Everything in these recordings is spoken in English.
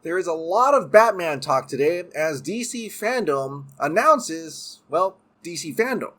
There is a lot of Batman talk today as DC Fandome announces, well, DC Fandome.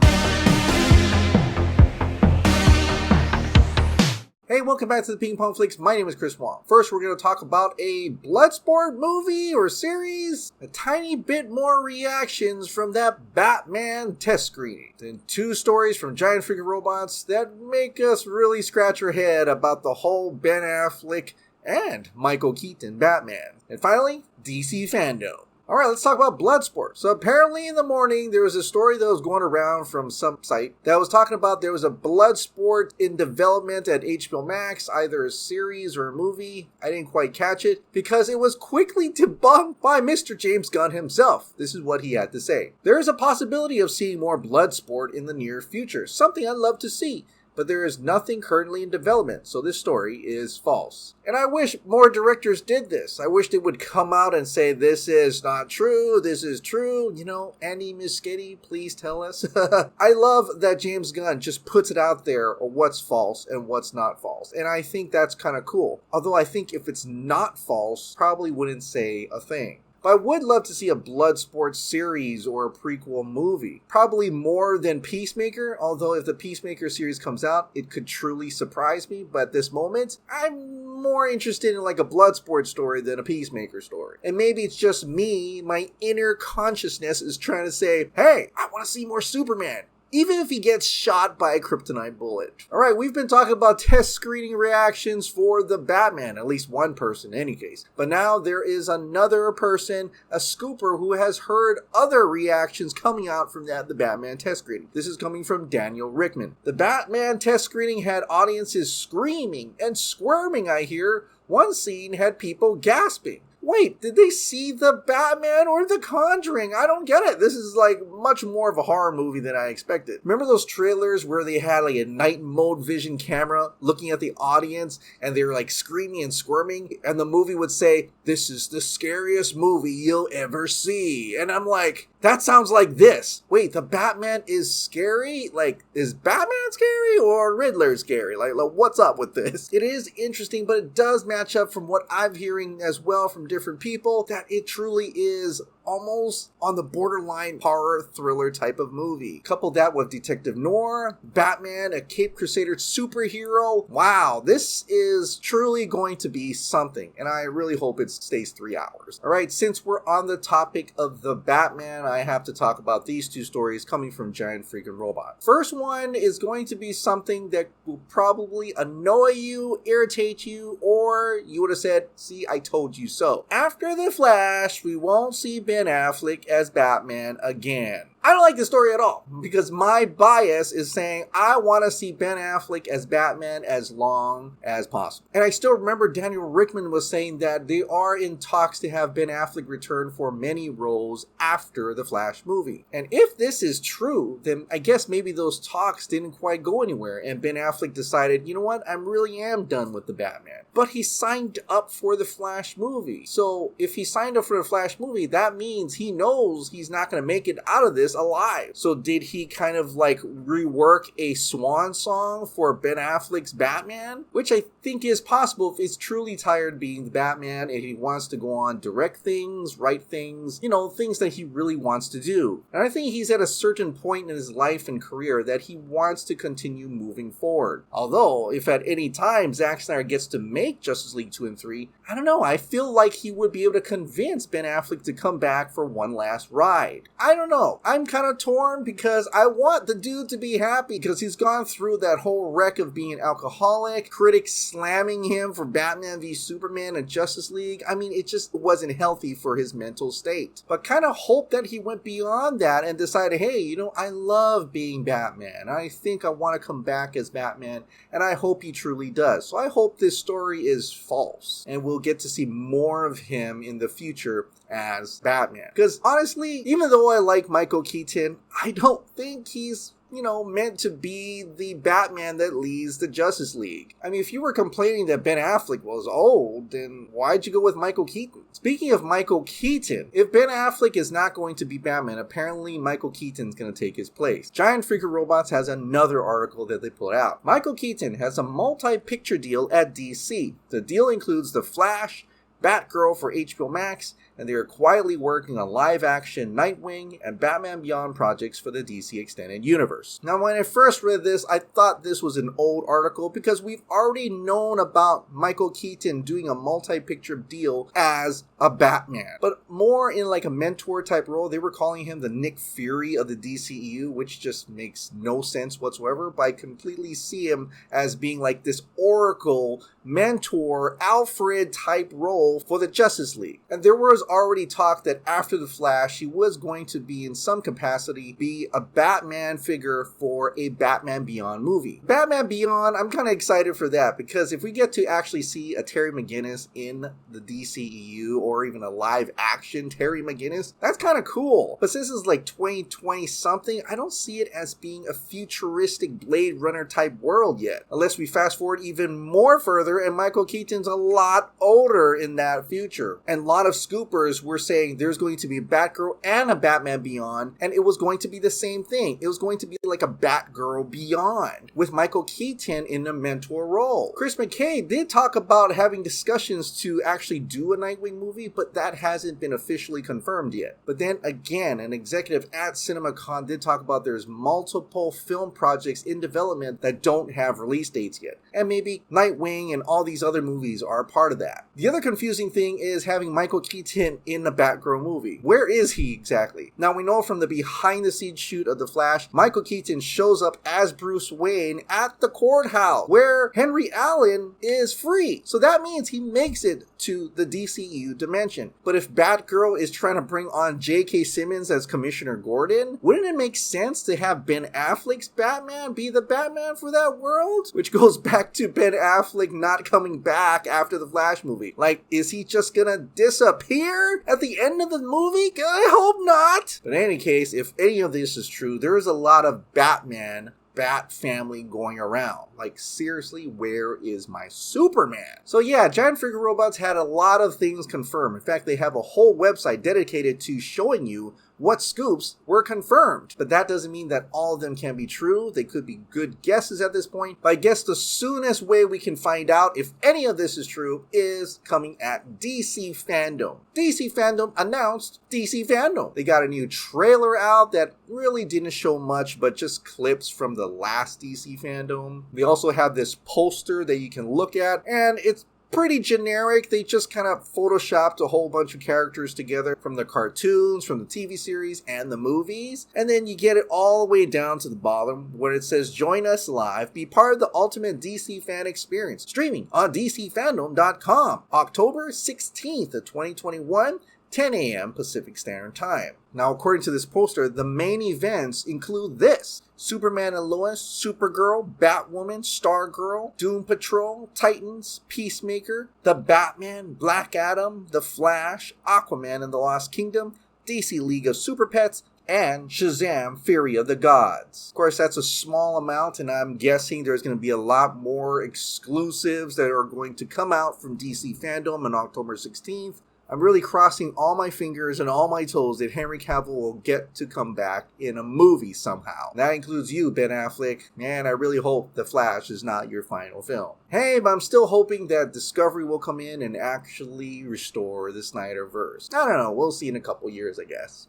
Hey, welcome back to the Ping Pong Flix. My name is Chris Wong. First, we're going to talk about a BLOODSPORT movie or series. A tiny bit more reactions from that Batman test screening. Then 2 stories from giant freaking robots that make us really scratch our head about the whole Ben Affleck and Michael Keaton Batman. And finally, DC Fandome. Alright, let's talk about BLOODSPORT. So apparently in the morning, there was a story that was going around from some site that was talking about there was a BLOODSPORT in development at HBO Max, either a series or a movie. I didn't quite catch it because it was quickly debunked by Mr. James Gunn himself. This is what he had to say. There is a possibility of seeing more BLOODSPORT in the near future, something I'd love to see. But there is nothing currently in development, so this story is false. And I wish more directors did this. I wish they would come out and say, this is not true, this is true. You know, Andy Muschietti, please tell us. I love that James Gunn just puts it out there what's false and what's not false. And I think that's kind of cool. Although I think if it's not false, probably wouldn't say a thing. But I would love to see a BLOODSPORT series or a prequel movie. Probably more than Peacemaker, although if the Peacemaker series comes out, it could truly surprise me. But at this moment, I'm more interested in like a BLOODSPORT story than a Peacemaker story. And maybe it's just me, my inner consciousness is trying to say, hey, I want to see more Superman. Even if he gets shot by a kryptonite bullet. Alright, we've been talking about test screening reactions for the Batman, at least one person in any case. But now there is another person, a scooper, who has heard other reactions coming out from the Batman test screening. This is coming from Daniel Richtman. The Batman test screening had audiences screaming and squirming, I hear. One scene had people gasping. Wait, did they see the Batman or the Conjuring? I don't get it. This is like much more of a horror movie than I expected. Remember those trailers where they had like a night mode vision camera looking at the audience and they were like screaming and squirming and the movie would say, this is the scariest movie you'll ever see. And I'm like, that sounds like this. Wait, the Batman is scary? Like, is Batman scary or Riddler scary? Like, what's up with this? It is interesting, but it does match up from what I'm hearing as well from different people that it truly is almost on the borderline horror thriller type of movie. Couple that with Detective Noir, Batman, a Cape Crusader superhero. Wow, this is truly going to be something, and I really hope it stays 3 hours. Alright, since we're on the topic of the Batman, I have to talk about these 2 stories coming from Giant Freakin Robot. First one is going to be something that will probably annoy you, irritate you, or you would have said, see, I told you so. After The Flash, we won't see Ben Affleck as Batman again. I don't like this story at all because my bias is saying I want to see Ben Affleck as Batman as long as possible. And I still remember Daniel Richtman was saying that they are in talks to have Ben Affleck return for many roles after the Flash movie. And if this is true, then I guess maybe those talks didn't quite go anywhere and Ben Affleck decided, you know what, I really am done with the Batman. But he signed up for the Flash movie. So if he signed up for the Flash movie, that means he knows he's not going to make it out of this alive. So did he kind of like rework a swan song for Ben Affleck's Batman? Which I think is possible if he's truly tired being the Batman and he wants to go on direct things, write things, you know, things that he really wants to do. And I think he's at a certain point in his life and career that he wants to continue moving forward. Although, if at any time Zack Snyder gets to make Justice League 2 and 3, I don't know, I feel like he would be able to convince Ben Affleck to come back for one last ride. I don't know. I'm kind of torn because I want the dude to be happy because he's gone through that whole wreck of being an alcoholic, critics slamming him for Batman v Superman and Justice League. I mean, it just wasn't healthy for his mental state. But kind of hope that he went beyond that and decided, hey, you know, I love being Batman. I think I want to come back as Batman, and I hope he truly does. So I hope this story is false and we'll get to see more of him in the future as Batman. Because honestly, even though I like Michael Keaton, I don't think he's, you know, meant to be the Batman that leads the Justice League. I mean, if you were complaining that Ben Affleck was old, then why'd you go with Michael Keaton? Speaking of Michael Keaton, if Ben Affleck is not going to be Batman, apparently Michael Keaton's going to take his place. Giant Freakin Robots has another article that they put out. Michael Keaton has a multi-picture deal at DC. The deal includes The Flash, Batgirl for HBO Max, and they are quietly working on live-action Nightwing and Batman Beyond projects for the DC Extended Universe. Now, when I first read this, I thought this was an old article because we've already known about Michael Keaton doing a multi-picture deal as a Batman, but more in like a mentor type role. They were calling him the Nick Fury of the DCEU, which just makes no sense whatsoever, but I completely see him as being like this Oracle, mentor, Alfred type role for the Justice League. And there was already talk that after The Flash, he was going to be in some capacity be a Batman figure for a Batman Beyond movie. Batman Beyond, I'm kind of excited for that because if we get to actually see a Terry McGinnis in the DCEU or even a live action Terry McGinnis, that's kind of cool. But since it's like 2020 something, I don't see it as being a futuristic Blade Runner type world yet. Unless we fast forward even more further and Michael Keaton's a lot older in that future. And a lot of scoopers were saying there's going to be a Batgirl and a Batman Beyond, and it was going to be the same thing. It was going to be like a Batgirl Beyond with Michael Keaton in a mentor role. Chris McKay did talk about having discussions to actually do a Nightwing movie, but that hasn't been officially confirmed yet. But then again, an executive at CinemaCon did talk about there's multiple film projects in development that don't have release dates yet. And maybe Nightwing and all these other movies are a part of that. The other confusing thing is having Michael Keaton in a Batgirl movie. Where is he exactly? Now we know from the behind the scenes shoot of The Flash, Michael Keaton shows up as Bruce Wayne at the courthouse where Henry Allen is free. So that means he makes it to the DCEU dimension. But if Batgirl is trying to bring on J.K. Simmons as Commissioner Gordon, wouldn't it make sense to have Ben Affleck's Batman be the Batman for that world? Which goes back to Ben Affleck not coming back after the Flash movie. Like, is he just gonna disappear at the end of the movie? I hope not. But in any case, if any of this is true, there is a lot of Batman Bat family going around. Like, seriously, where is my Superman? So yeah, Giant Freakin Robots had a lot of things confirmed. In fact, they have a whole website dedicated to showing you what scoops were confirmed. But that doesn't mean that all of them can be true. They could be good guesses at this point. But I guess the soonest way we can find out if any of this is true is coming at DC Fandome. DC Fandome announced DC Fandome. They got a new trailer out that really didn't show much, but just clips from the last DC Fandome. They also have this poster that you can look at, and it's pretty generic. They just kind of photoshopped a whole bunch of characters together from the cartoons, from the TV series, and the movies. And then you get it all the way down to the bottom where it says, join us live, be part of the ultimate DC fan experience. Streaming on DCFandom.com, October 16th of 2021, 10 a.m. Pacific Standard Time. Now, according to this poster, the main events include this: Superman and Lois, Supergirl, Batwoman, Stargirl, Doom Patrol, Titans, Peacemaker, The Batman, Black Adam, The Flash, Aquaman and the Lost Kingdom, DC League of Super Pets, and Shazam! Fury of the Gods. Of course, that's a small amount, and I'm guessing there's going to be a lot more exclusives that are going to come out from DC Fandome on October 16th. I'm really crossing all my fingers and all my toes that Henry Cavill will get to come back in a movie somehow. That includes you, Ben Affleck. Man, I really hope The Flash is not your final film. Hey, but I'm still hoping that Discovery will come in and actually restore the Snyderverse. I don't know, we'll see in a couple years, I guess.